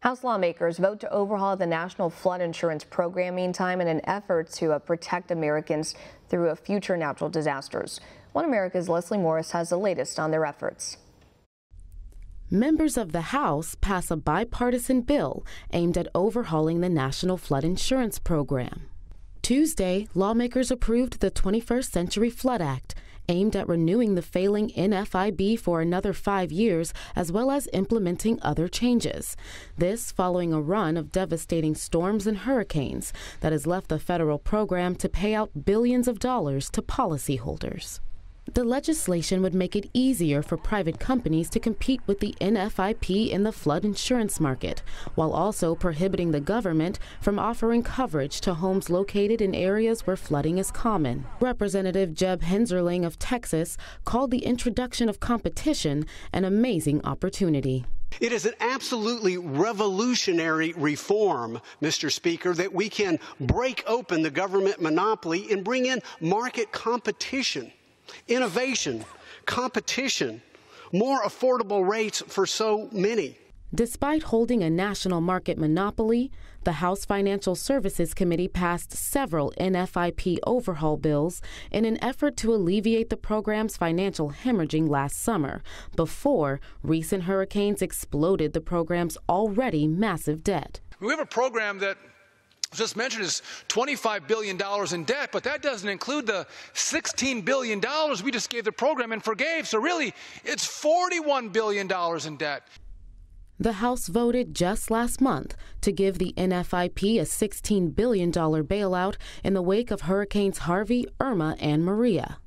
House lawmakers vote to overhaul the National Flood Insurance Program meantime in an effort to protect Americans through future natural disasters. One America's Leslie Morris has the latest on their efforts. Members of the House pass a bipartisan bill aimed at overhauling the National Flood Insurance Program. Tuesday, lawmakers approved the 21st Century Flood Act, aimed at renewing the failing NFIB for another 5 years, as well as implementing other changes. This following a run of devastating storms and hurricanes that has left the federal program to pay out billions of dollars to policyholders. The legislation would make it easier for private companies to compete with the NFIP in the flood insurance market, while also prohibiting the government from offering coverage to homes located in areas where flooding is common. Representative Jeb Hensarling of Texas called the introduction of competition an amazing opportunity. It is an absolutely revolutionary reform, Mr. Speaker, that we can break open the government monopoly and bring in market competition. Innovation, competition, more affordable rates for so many. Despite holding a national market monopoly, the House Financial Services Committee passed several NFIP overhaul bills in an effort to alleviate the program's financial hemorrhaging last summer, before recent hurricanes exploded the program's already massive debt. We have a program that just mentioned is $25 billion in debt, but that doesn't include the $16 billion we just gave the program and forgave. So really, it's $41 billion in debt. The House voted just last month to give the NFIP a $16 billion bailout in the wake of Hurricanes Harvey, Irma, and Maria.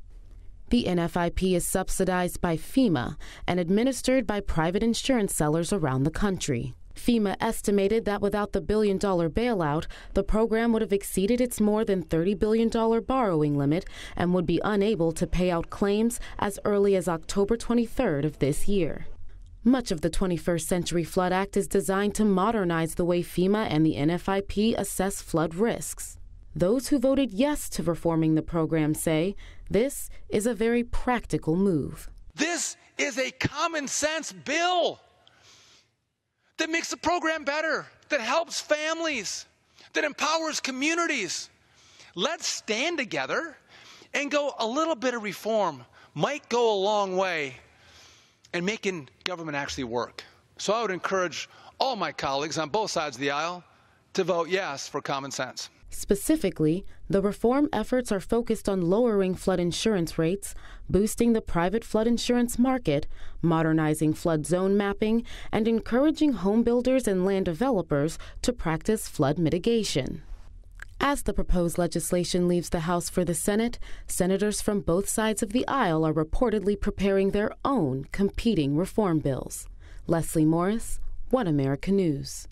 The NFIP is subsidized by FEMA and administered by private insurance sellers around the country. FEMA estimated that without the billion-dollar bailout, the program would have exceeded its more than $30 billion borrowing limit and would be unable to pay out claims as early as October 23rd of this year. Much of the 21st Century Flood Act is designed to modernize the way FEMA and the NFIP assess flood risks. Those who voted yes to reforming the program say this is a very practical move. This is a common sense bill that makes the program better, that helps families, that empowers communities. Let's stand together and go a little bit of reform might go a long way in making government actually work. So I would encourage all my colleagues on both sides of the aisle to vote yes for common sense. Specifically, the reform efforts are focused on lowering flood insurance rates, boosting the private flood insurance market, modernizing flood zone mapping, and encouraging home builders and land developers to practice flood mitigation. As the proposed legislation leaves the House for the Senate, senators from both sides of the aisle are reportedly preparing their own competing reform bills. Leslie Morris, One America News.